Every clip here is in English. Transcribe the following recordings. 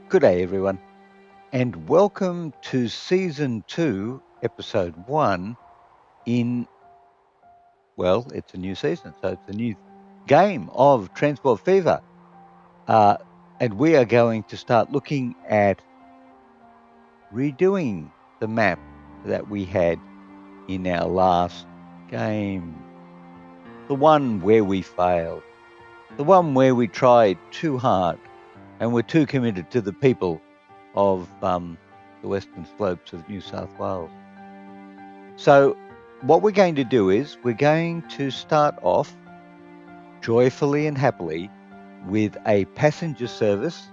Good day, everyone, and welcome to Season 2, Episode 1 in, well, it's a new season, so it's a new game of Transport Fever. And we are going to start looking at redoing the map that we had in our last game. The one where we failed, the one where we tried too hard and were too committed to the people of the western slopes of New South Wales. So what we're going to do is we're going to start off joyfully and happily with a passenger service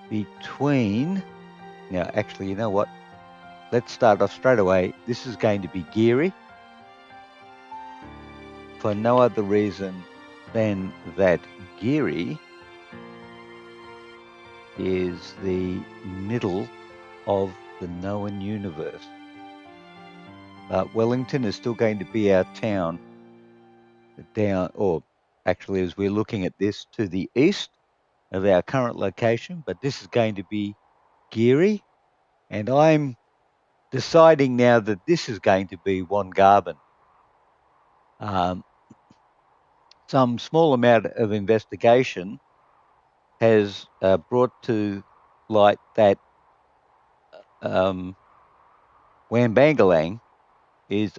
between, now actually, you know what? Let's start off straight away. This is going to be Geary for no other reason than that Geary is the middle of the known universe. Wellington is still going to be our town down, or actually as we're looking at this, to the east of our current location, but this is going to be Geary, and I'm deciding now that this is going to be Wongarbin. Some small amount of investigation has brought to light that Wambangalang is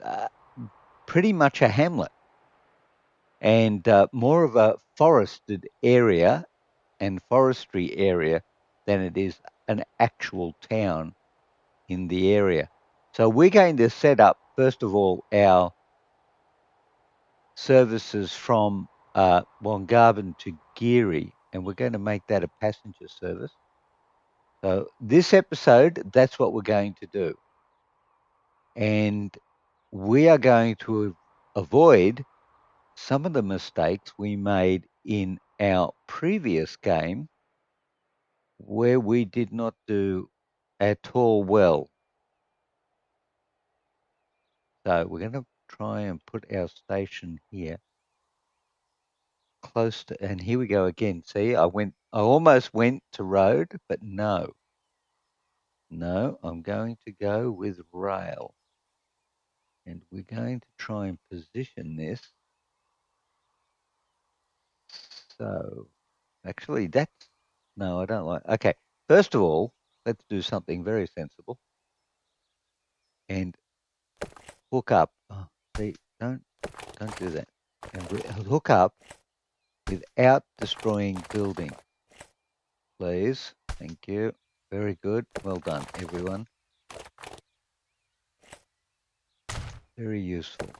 pretty much a hamlet and more of a forested area and forestry area than it is an actual town in the area. So we're going to set up, first of all, our services from Wongarbin to Geary, and we're going to make that a passenger service. So this episode, that's what we're going to do. And we are going to avoid some of the mistakes we made in our previous game where we did not do at all well. So we're going to try and put our station here close to, and here we go again. See, I almost went to road, but no, I'm going to go with rail. And we're going to try and position this. So actually no, I don't like, okay. First of all, let's do something very sensible and hook up. Oh, see, don't do that. And we hook up without destroying building, please. Thank you. Very good. Well done, everyone. Very useful.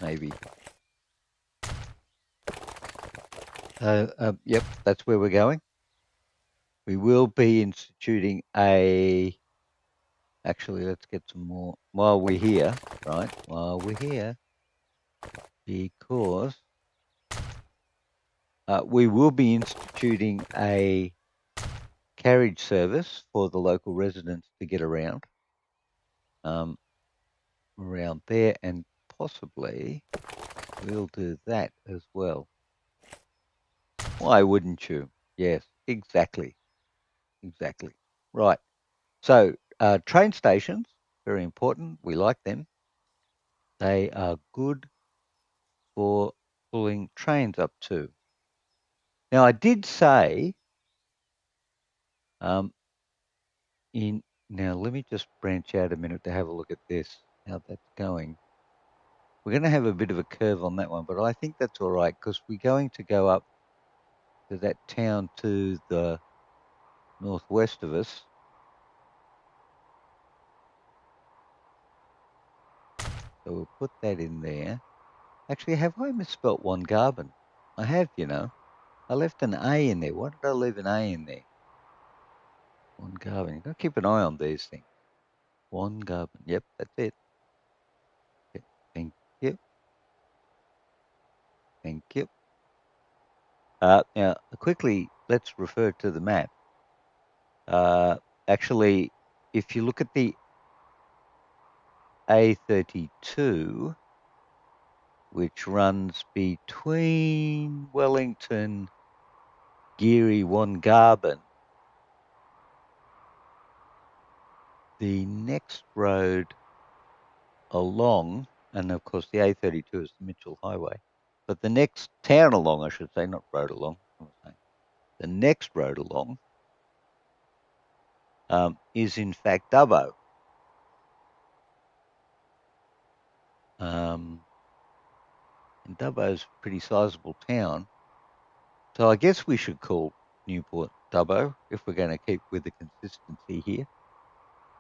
Maybe. Yep, that's where we're going. We will be instituting actually, let's get some more while we're here, right? While we're here, because we will be instituting a carriage service for the local residents to get around there, and possibly we'll do that as well. Why wouldn't you? Yes, exactly. Right. So train stations, very important. We like them. They are good for pulling trains up to. Now, I did say now let me just branch out a minute to have a look at this, how that's going. We're going to have a bit of a curve on that one, but I think that's all right because we're going to go up to that town to the northwest of us. So we'll put that in there. Actually, have I misspelt Wongarbin? I have, you know. I left an A in there. Why did I leave an A in there? Wongarbin. You've got to keep an eye on these things. Wongarbin. Yep, that's it. Okay. Thank you. Thank you. Now, quickly, let's refer to the map. Actually, if you look at the A32, which runs between Wellington Geary Wongarben. The next road along, and of course the A32 is the Mitchell Highway, but the next town along, I should say, not road along, the next road along is in fact Dubbo. And Dubbo's a pretty sizable town. So I guess we should call Newport Dubbo if we're going to keep with the consistency here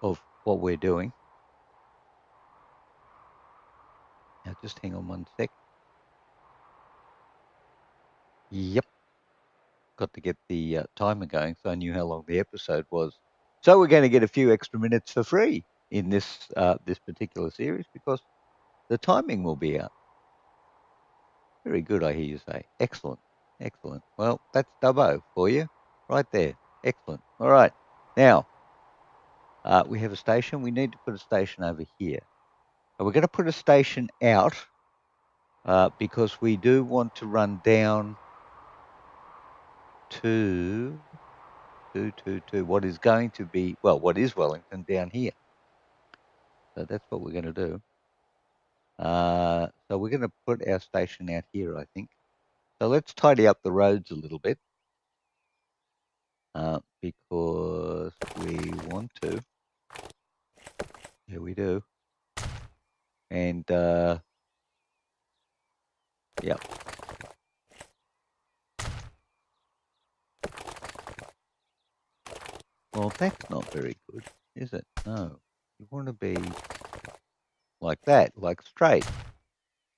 of what we're doing. Now just hang on one sec. Yep. Got to get the timer going so I knew how long the episode was. So we're going to get a few extra minutes for free in this this particular series because the timing will be out. Very good, I hear you say. Excellent. Excellent. Well, that's Dubbo for you right there. Excellent. All right. Now, we have a station. We need to put a station over here. And we're going to put a station out because we do want to run down to what is going to be, well, what is Wellington down here. So that's what we're going to do. So we're going to put our station out here, I think. So let's tidy up the roads a little bit because we want to. Yeah, we do. And yeah. Well, that's not very good, is it? No. You want to be like that, like straight.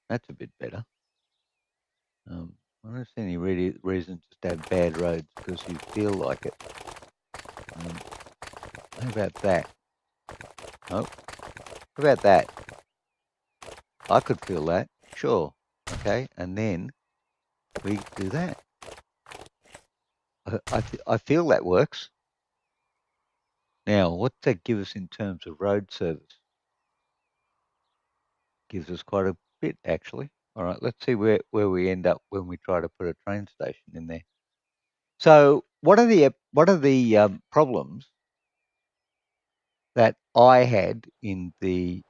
That's a bit better. I don't see any reason just to have bad roads because you feel like it. How about that? Oh, how about that? I could feel that, sure. Okay, and then we do that. I feel that works. Now, what's that give us in terms of road service? Gives us quite a bit, actually. All right, let's see where we end up when we try to put a train station in there. So, what are the problems that I had in the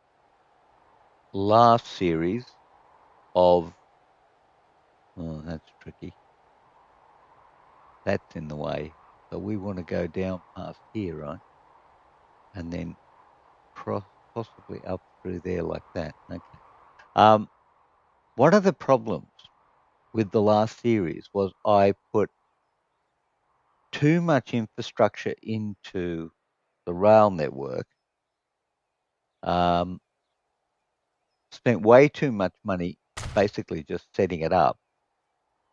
last series of? Oh, that's tricky. That's in the way. So we want to go down past here, right? And then possibly up through there like that. Okay. One of the problems with the last series was I put too much infrastructure into the rail network, spent way too much money basically just setting it up,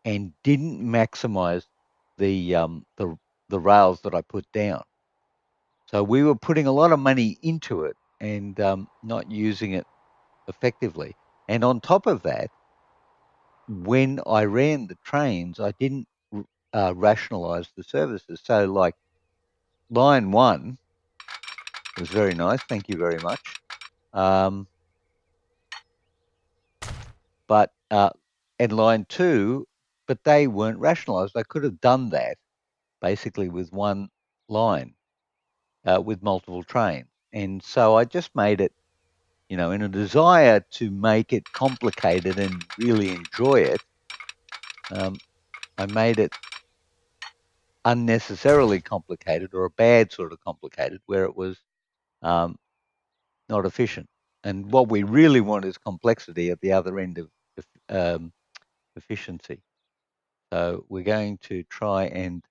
and didn't maximize the rails that I put down. So we were putting a lot of money into it and not using it effectively. And on top of that, when I ran the trains, I didn't rationalize the services. So like line 1 was very nice. Thank you very much. But and line 2, but they weren't rationalized. I could have done that basically with one line with multiple trains. And so I just made it, in a desire to make it complicated and really enjoy it, I made it unnecessarily complicated, or a bad sort of complicated, where it was not efficient. And what we really want is complexity at the other end of efficiency. So we're going to try and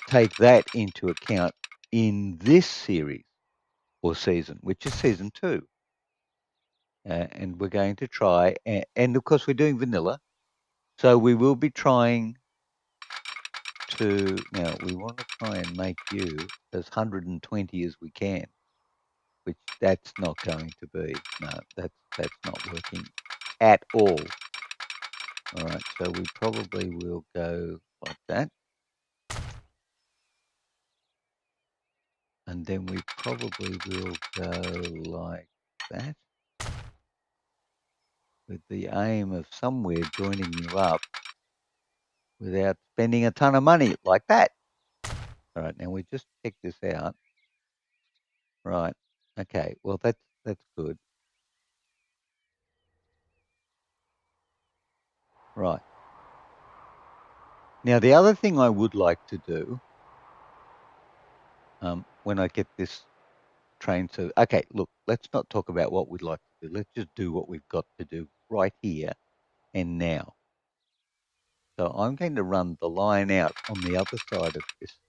take that into account in this series or season, which is season 2. And we're going to try, and of course we're doing vanilla, so we will be trying to, now we want to try and make you as 120 as we can, which that's not going to be, no, that's not working at all. All right, so we probably will go like that. And then we probably will go like that. with the aim of somewhere joining you up without spending a ton of money like that. All right, now we just check this out. Right. Okay. Well, that's good. Right. Now, the other thing I would like to do when I get this train to, okay, look, let's not talk about what we'd like to do. Let's just do what we've got to do right here and now. So I'm going to run the line out on the other side of this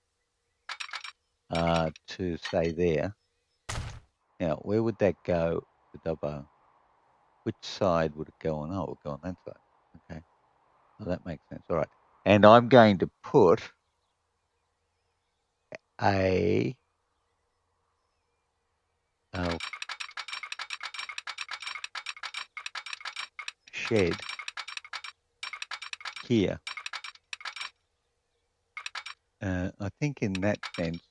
to say there. Now, where would that go to Dubbo? Which side would it go on? Oh, it would go on that side. Okay. Well, that makes sense. All right. And I'm going to put a shed here. I think in that sense,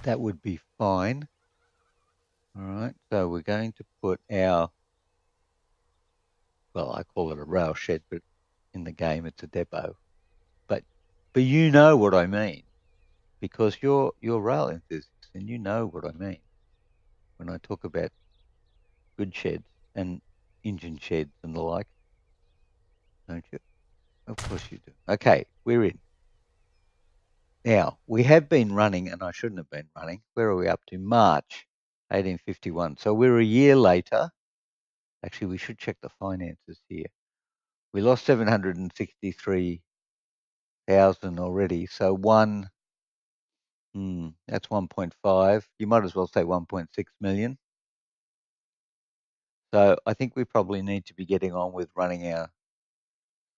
that would be fine. All right. So we're going to put our, well, I call it a rail shed, but in the game it's a depot. But you know what I mean, because you're rail enthusiasts and you know what I mean when I talk about good sheds and engine sheds and the like, don't you? Of course you do. Okay, we're in. Now, we have been running, and I shouldn't have been running. Where are we up to? March 1851. So we're a year later. Actually, we should check the finances here. We lost 763,000 already. So that's 1.5. You might as well say 1.6 million. So I think we probably need to be getting on with running our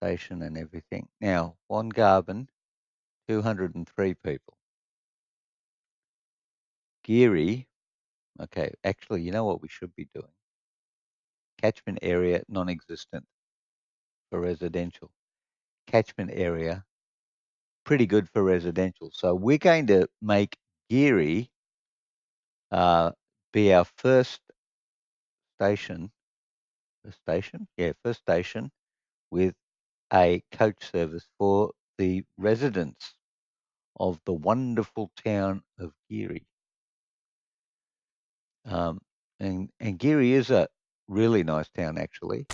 station and everything. Now, Wongarbin, 203 people. Geary, okay, actually, you know what we should be doing? Catchment area non-existent for residential. Catchment area, pretty good for residential. So we're going to make Geary be our first station. First station? Yeah, first station with a coach service for the residents of the wonderful town of Geary. And Geary is a really nice town, actually.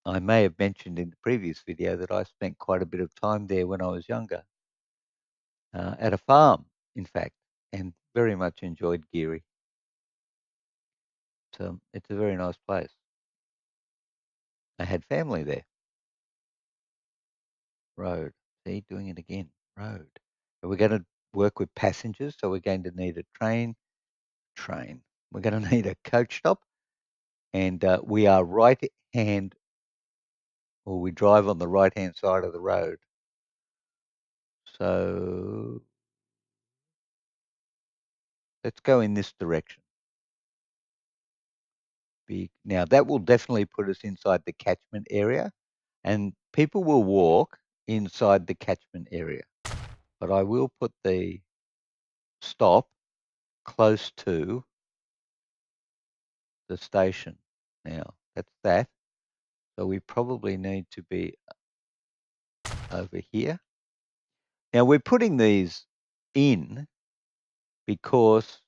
I may have mentioned in the previous video that I spent quite a bit of time there when I was younger, at a farm, in fact, and very much enjoyed Geary. It's a very nice place. I had family there. Road. See, doing it again. Road. We're going to work with passengers, so we're going to need a train. We're going to need a coach stop, and we are right-hand, or we drive on the right-hand side of the road. So let's go in this direction. Now, that will definitely put us inside the catchment area, and people will walk inside the catchment area. But I will put the stop close to the station. Now, that's that. So we probably need to be over here. Now, we're putting these in because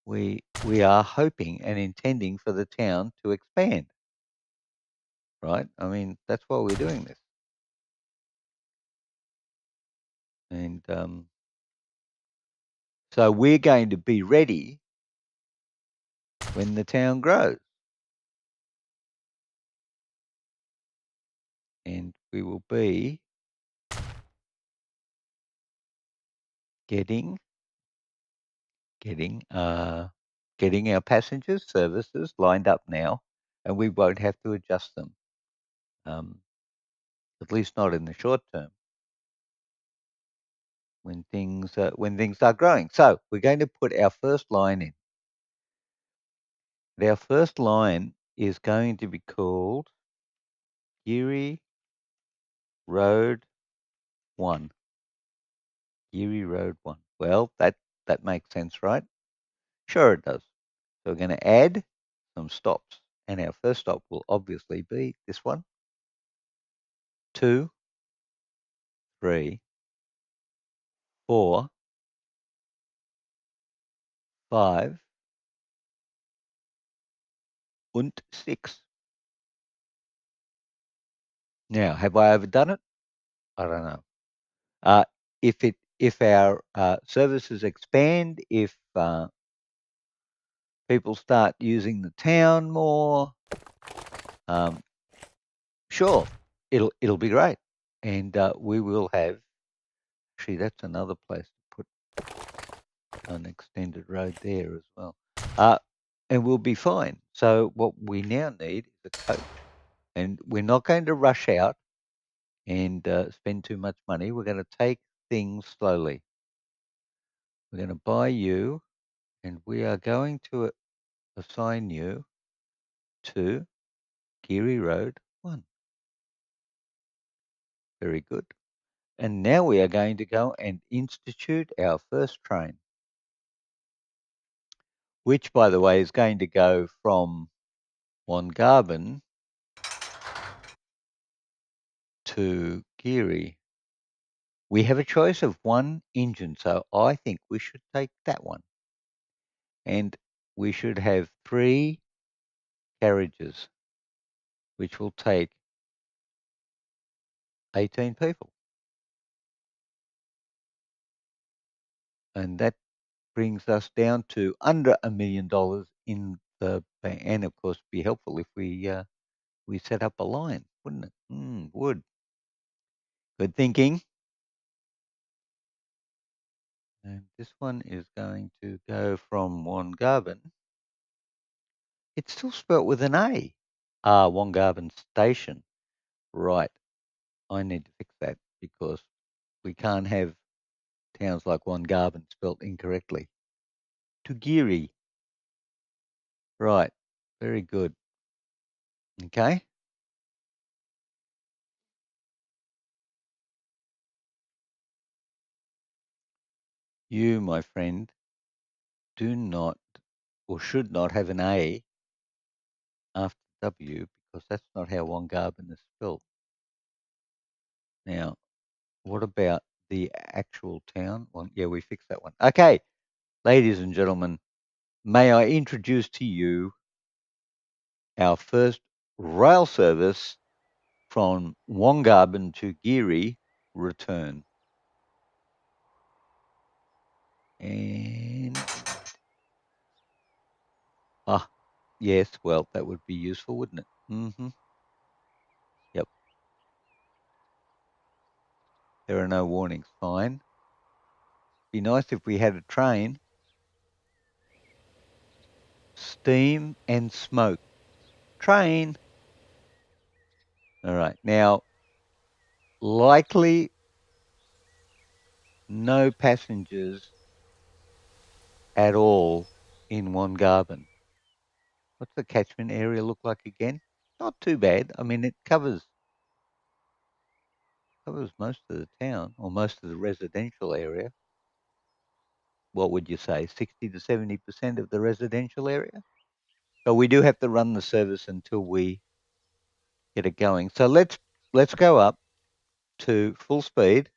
we are hoping and intending for the town to expand, right? I mean, that's why we're doing this. And so we're going to be ready when the town grows. And we will be getting our passengers services lined up now, and we won't have to adjust them, at least not in the short term, when things are growing. So we're going to put our first line in. And our first line is going to be called Geary Road 1. Geary Road 1. Well, that makes sense, right? Sure it does. So we're going to add some stops. And our first stop will obviously be this one. 2, 3, 4, 5, and 6. Now, have I overdone it? I don't know. If our services expand, if people start using the town more, sure, it'll be great, and we will have. Actually, that's another place to put an extended road there as well, and we'll be fine. So what we now need is a coach, and we're not going to rush out and spend too much money. We're going to take things slowly. We're going to buy you, and we are going to assign you to Geary Road 1. Very good. And now we are going to go and institute our first train, which, by the way, is going to go from Wongarbin to Geary. We have a choice of one engine, so I think we should take that one. And we should have 3 carriages, which will take 18 people. And that brings us down to under $1 million in the bank. And of course, be helpful if we set up a line, wouldn't it? Would. Good thinking. And this one is going to go from Wongarbin. It's still spelt with an A. Wongarbin Station. Right. I need to fix that because we can't have towns like Wongarbin spelt incorrectly. To Geary. Right. Very good. Okay. You, my friend, do not or should not have an A after W because that's not how Wongarbin is spelled. Now, what about the actual town? Well, yeah, we fixed that one. Okay, ladies and gentlemen, may I introduce to you our first rail service from Wongarbin to Geary return. And yes, well, that would be useful, wouldn't it? Yep. There are no warnings. Fine. Be nice if we had a train. Steam and smoke. Train. All right. Now, likely no passengers at all in Wongarbin. What's the catchment area look like again? Not too bad. I mean, it covers most of the town or most of the residential area. What would you say, 60 to 70% of the residential area? But we do have to run the service until we get it going. So let's go up to full speed,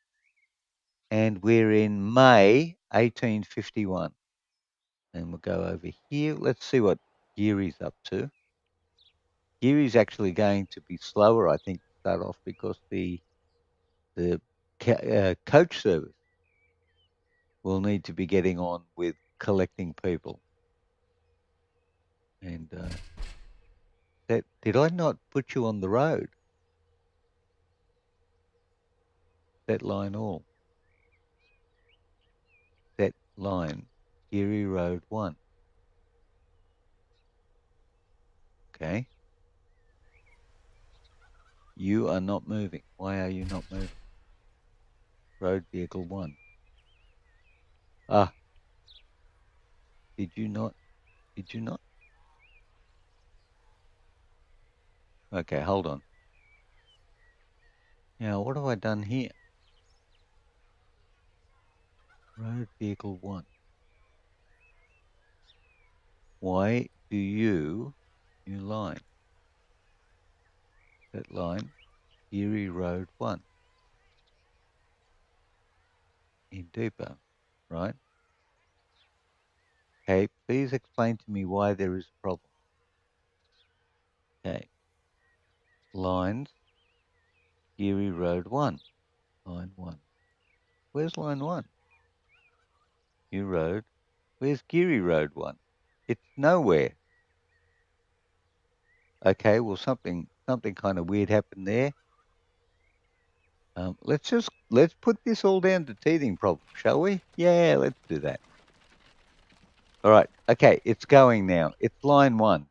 and we're in May 1851. And we'll go over here. Let's see what Geary's up to. Geary's actually going to be slower, I think, to start off because the coach service will need to be getting on with collecting people. And did I not put you on the road? That line all. That line, Geary Road 1. Okay. You are not moving. Why are you not moving? Road vehicle 1. Did you not? Did you not? Okay, hold on. Now, what have I done here? Road vehicle 1. Why do you new line. That line, Erie Road 1 in depot, right? Okay, please explain to me why there is a problem. Okay, lines, Erie Road 1, line 1. Where's line 1? New road. Where's Geary Road 1? It's nowhere. Okay, well something kind of weird happened there. Let's put this all down to teething problem, shall we? Yeah, let's do that. All right. Okay, it's going now. It's line 1.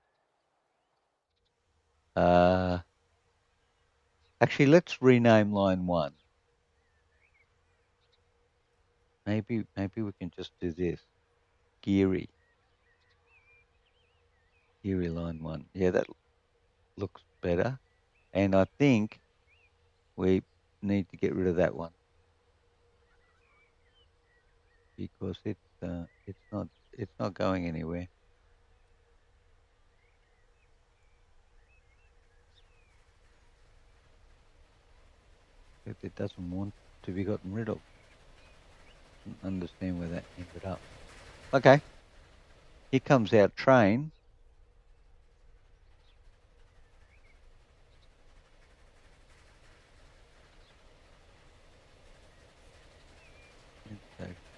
Actually, let's rename line 1. Maybe we can just do this. Geary line 1. Yeah, that looks better. And I think we need to get rid of that one because it's not going anywhere. It doesn't want to be gotten rid of. Don't understand where that ended up. Okay. Here comes our train.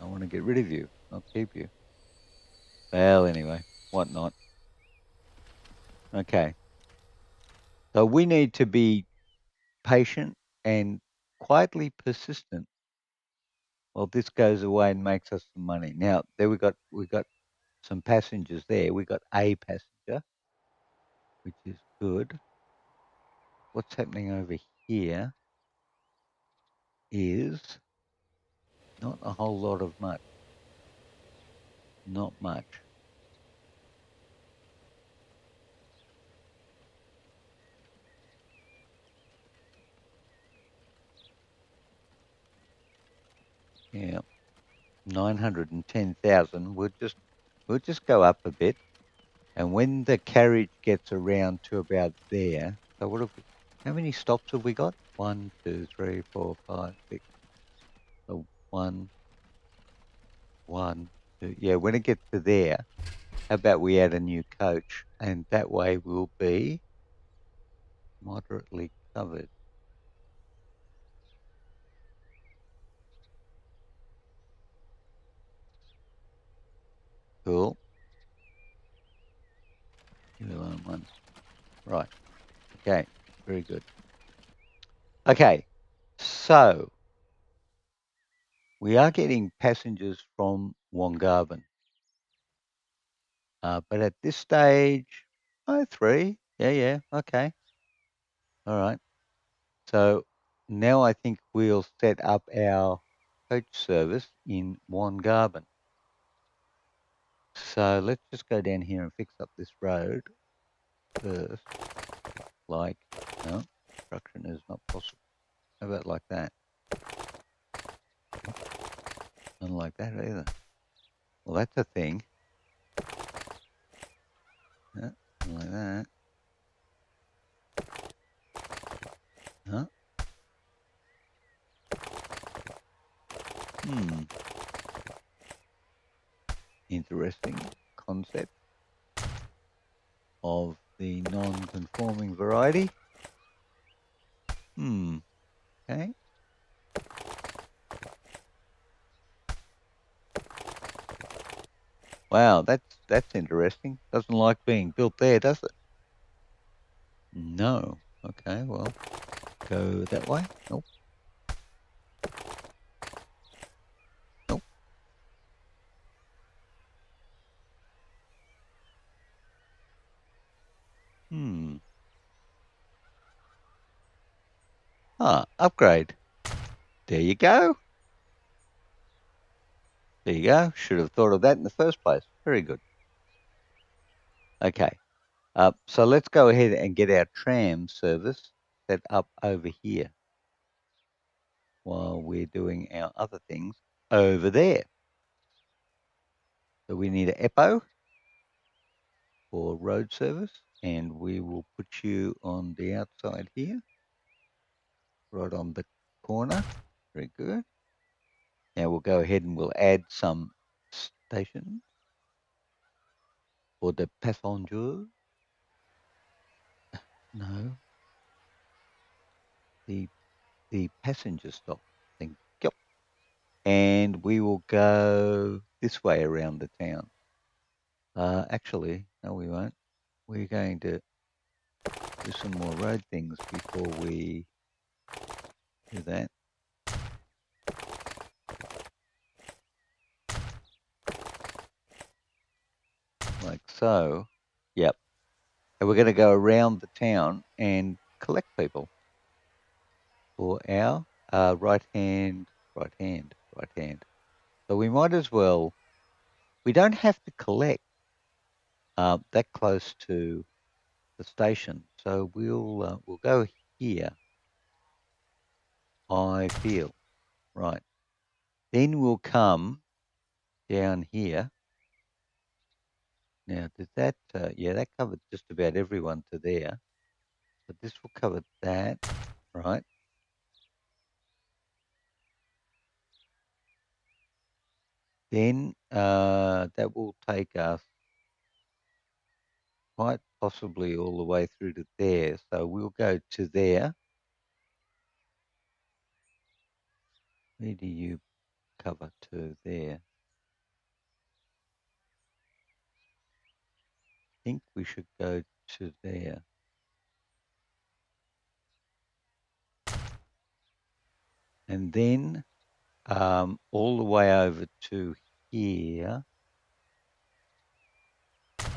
I want to get rid of you, not keep you. Well, anyway, what not. Okay. So we need to be patient and quietly persistent while this goes away and makes us some money. Now, there we got some passengers there. We got a passenger, which is good. What's happening over here is not a whole lot of much. Not much. Yeah. 910,000. We'll just go up a bit. And when the carriage gets around to about there, so how many stops have we got? 1, 2, 3, 4, 5, 6. So 1, 2. Yeah, when it gets to there, how about we add a new coach? And that way we'll be moderately covered. Cool. One. Right. Okay. Very good. Okay. So we are getting passengers from Wongarvan. But at this stage, 3. Yeah. Okay. All right. So now I think we'll set up our coach service in Wongarvan. So let's just go down here and fix up this road first. Like, no, construction is not possible. How about like that? Not like that either. Well, that's a thing. Yeah, like that. Huh? Interesting concept of the non-conforming variety. Okay. Wow, that's interesting. Doesn't like being built there, does it? No. Okay, well, go that way. Nope. Nope. Upgrade. There you go. There you go. Should have thought of that in the first place. Very good. Okay. So let's go ahead and get our tram service set up over here while we're doing our other things over there. So we need an EPO for road service and we will put you on the outside here, right on the corner. Very good. Now we'll go ahead and we'll add some stations for the passengers. No, the passenger stop. Thank you. And we will go this way around the town. Actually, no, we won't. We're going to do some more road things before we do that. Like so. Yep. And we're going to go around the town and collect people for our right hand. So we might as well, we don't have to collect that close to the station. So we'll go here, I feel. Right. Then we'll come down here. Now, did that, yeah, that covered just about everyone to there. But this will cover that, right? Then that will take us quite possibly all the way through to there. So we'll go to there. Where do you cover to there? I think we should go to there. And then all the way over to here,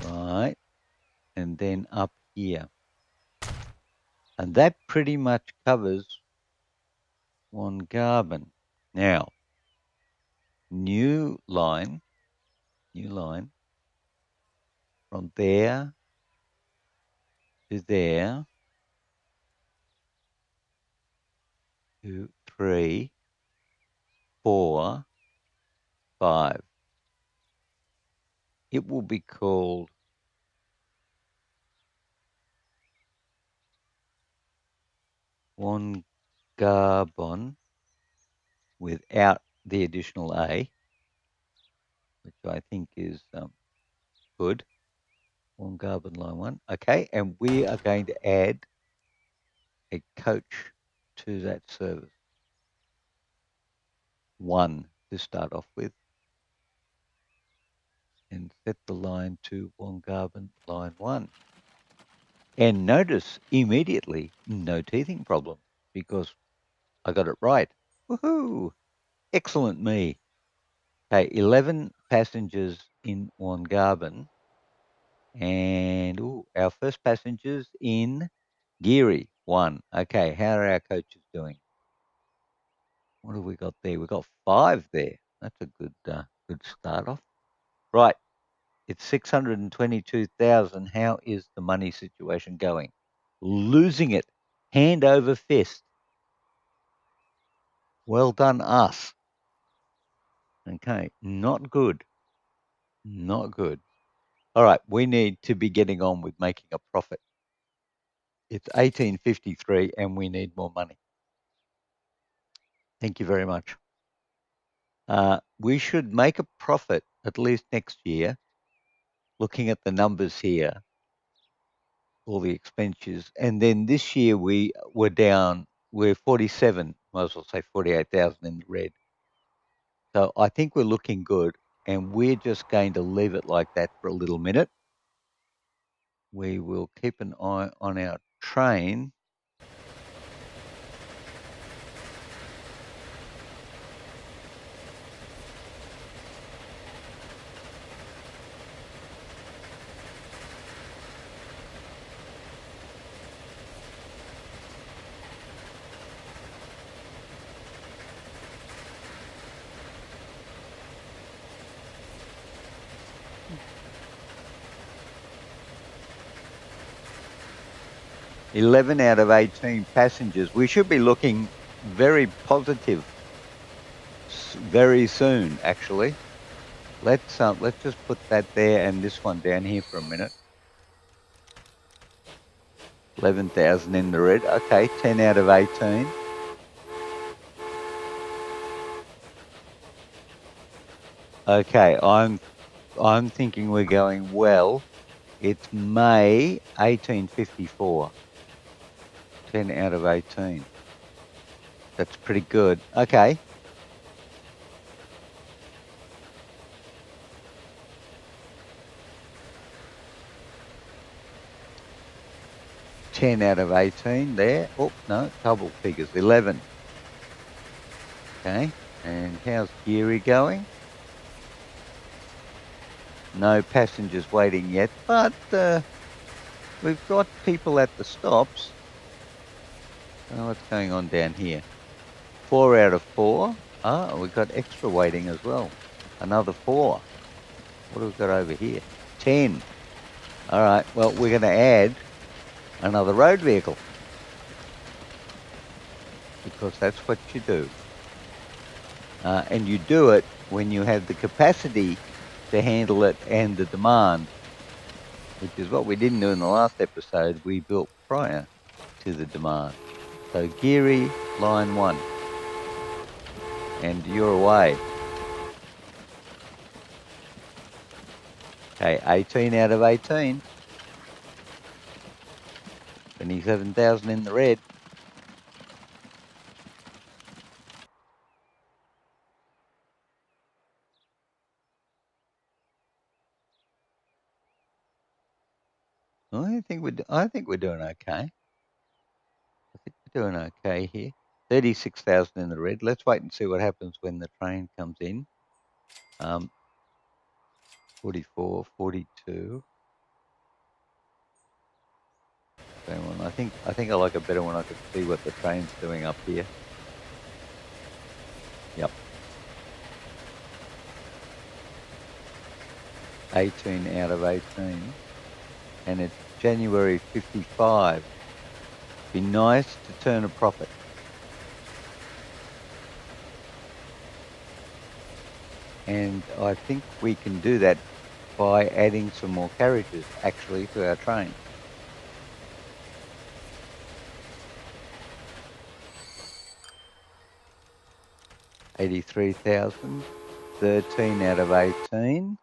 right? And then up here. And that pretty much covers Wellington. Now, new line from there to there, 2, 3, 4, 5. It will be called Wellington without the additional A, which I think is good. Wellington line 1. Okay, and we are going to add a coach to that service. 1 to start off with. And set the line to Wellington line 1. And notice immediately no teething problem because I got it right. Woohoo! Excellent me. Okay, 11 passengers in Wellington. And our first passengers in Geary, 1. Okay, how are our coaches doing? What have we got there? We've got 5 there. That's a good start off. Right. It's 622,000. How is the money situation going? Losing it. Hand over fist. Well done, us. Okay, not good. Not good. All right, we need to be getting on with making a profit. It's 1853 and we need more money. Thank you very much. We should make a profit at least next year, looking at the numbers here, all the expenditures. And then this year we were down, we're 47, might as well say 48,000 in the red. So I think we're looking good and we're just going to leave it like that for a little minute. We will keep an eye on our train. Mm. 11 out of 18 passengers. We should be looking very positive very soon, actually. Let's just put that there and this one down here for a minute. 11,000 in the red. Okay, 10 out of 18. Okay, I'm thinking we're going well. It's May 1854. 10 out of 18. That's pretty good. Okay. Ten out of 18 there. Oh, no, double figures. 11. Okay. And how's Geary going? No passengers waiting yet, but we've got people at the stops. Oh, what's going on down here? 4 out of 4. Oh, we've got extra waiting as well. Another 4. What have we got over here? 10. All right, well, we're going to add another road vehicle because that's what you do. And you do it when you have the capacity to handle it and the demand, which is what we didn't do in the last episode. We built prior to the demand. So Geary, line 1. And you're away. Okay, 18 out of 18. 27,000 in the red. I think we're doing okay. I think we're doing okay here. 36,000 in the red. Let's wait and see what happens when the train comes in. 44, 42. I think I like it better when I could see what the train's doing up here. Yep. 18 out of 18. And it's January 55. Be nice to turn a profit. And I think we can do that by adding some more carriages actually to our train. $83,000, 13 out of 18.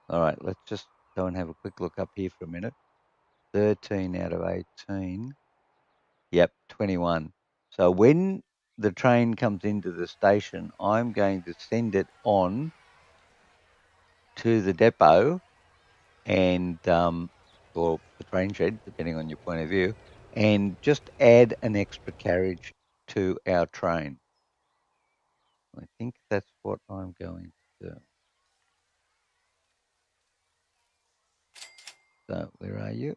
All right, let's just go and have a quick look up here for a minute. 13 out of 18. Yep, 21. So when the train comes into the station, I'm going to send it on to the depot and or the train shed, depending on your point of view, and just add an extra carriage to our train. I think that's what I'm going to do. So where are you?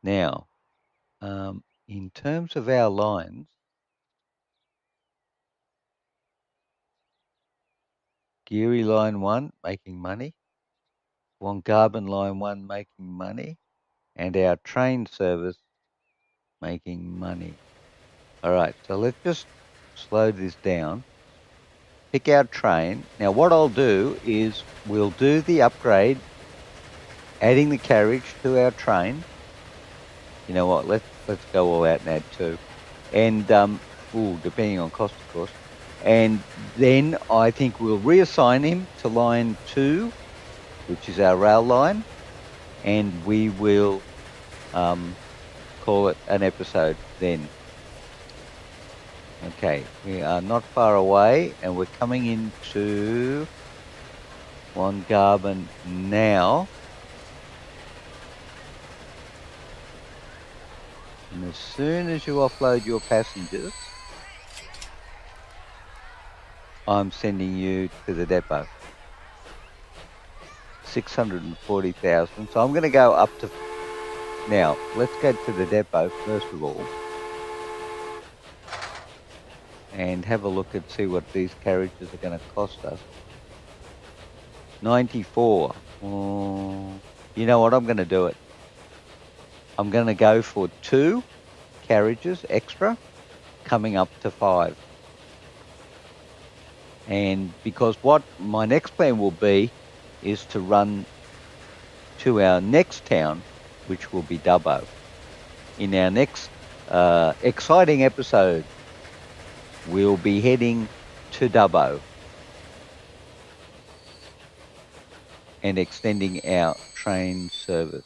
Now, in terms of our lines, Geary line 1 making money, Wongarbin line 1 making money, and our train service making money. All right, so let's just slow this down. Pick our train. Now what I'll do is we'll do the upgrade, adding the carriage to our train. You know what, let's go all out and add 2. And depending on cost, of course. And then I think we'll reassign him to line 2, which is our rail line, and we will call it an episode then. Okay, we are not far away, and we're coming into Wongarbin now. And as soon as you offload your passengers, I'm sending you to the depot. 640,000. So I'm going to go up to... Now, let's go to the depot first of all and have a look and see what these carriages are going to cost us. 94. You know what? I'm going to do it. I'm going to go for 2 carriages extra, coming up to 5. And because what my next plan will be is to run to our next town, which will be Dubbo. In our next exciting episode, we'll be heading to Dubbo and extending our train service.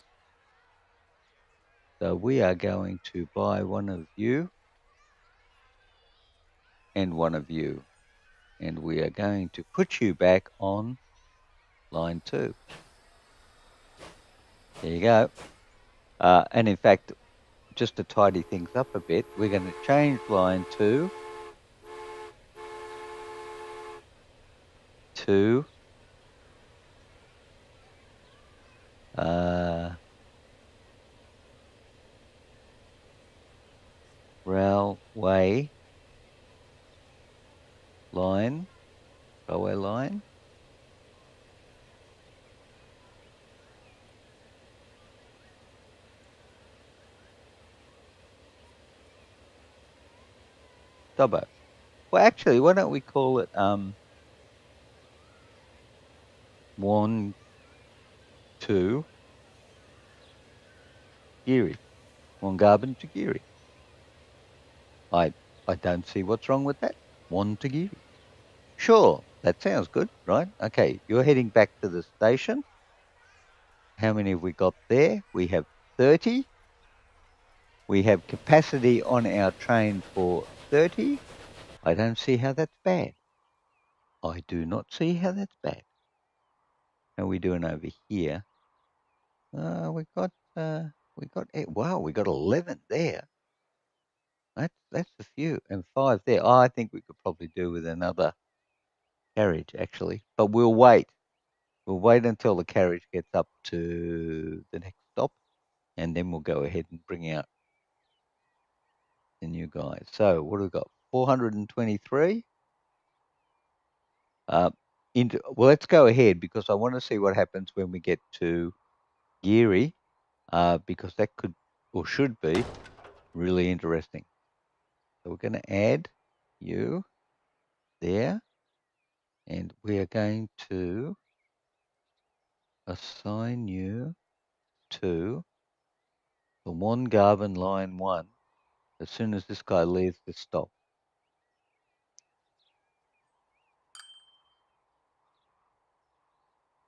So we are going to buy one of you and one of you, and we are going to put you back on line 2. There you go. And in fact, just to tidy things up a bit, we're going to change line 2 to railway line. Dubbo. Well, actually, why don't we call it one, 2, Geary. Wongarbin to Geary. I don't see what's wrong with that. One to Geary. Sure, that sounds good, right? Okay, you're heading back to the station. How many have we got there? We have 30. We have capacity on our train for 30. I don't see how that's bad. I do not see how that's bad. How are we doing over here? We got wow, we got 11 there. That's a few, and 5 there. Oh, I think we could probably do with another carriage actually, but we'll wait. We'll wait until the carriage gets up to the next stop, and then we'll go ahead and bring out the new guys. So what have we got? 423. Well, let's go ahead because I want to see what happens when we get to Geary, because that could or should be really interesting. So we're going to add you there, and we are going to assign you to the Wongarbin line 1 as soon as this guy leaves the stop.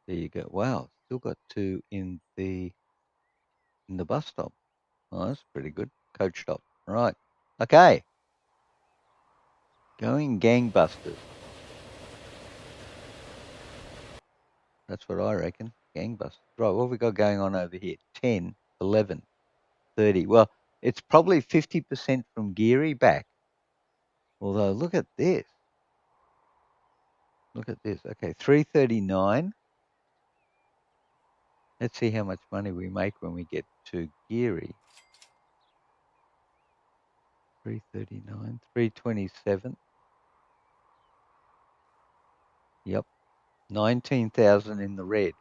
There you go. Wow, still got 2 in the bus stop. Oh, that's pretty good. Coach stop. Right. Okay. Going gangbusters. That's what I reckon. Gangbusters. Right, what have we got going on over here? 10, 11, 30. Well, it's probably 50% from Geary back. Although, look at this. Look at this. Okay, 339. Let's see how much money we make when we get to Geary. 339, 327. Yep. 19,000 in the red.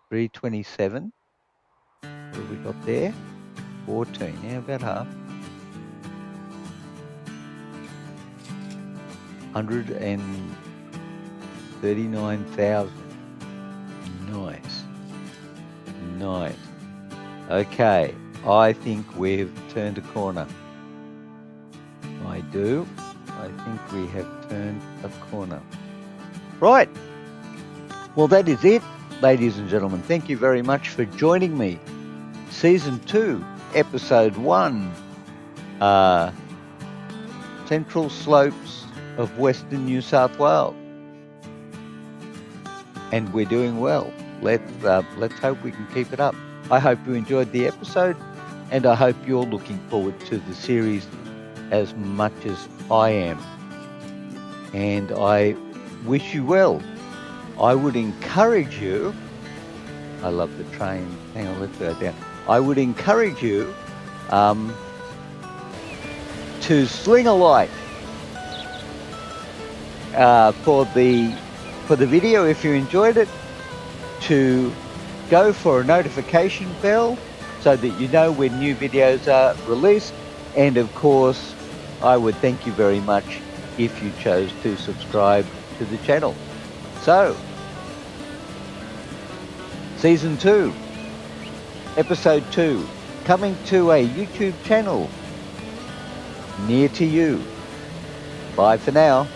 327. What have we got there? 14. Yeah, about half. 139,000. Nice. Nice. Okay. I think we've turned a corner. I do. I think we have turned a corner. Right. Well, that is it, ladies and gentlemen. Thank you very much for joining me. Season 2, Episode 1, Central Slopes of Western New South Wales. And we're doing well. Let's hope we can keep it up. I hope you enjoyed the episode, and I hope you're looking forward to the series as much as I am. And I wish you well. I would encourage you, I love the train, hang on, let's go down. I would encourage you to sling a like for the video if you enjoyed it, to go for a notification bell so that you know when new videos are released, and of course I would thank you very much if you chose to subscribe to the channel. So, Season 2, Episode 2, coming to a YouTube channel near to you. Bye for now.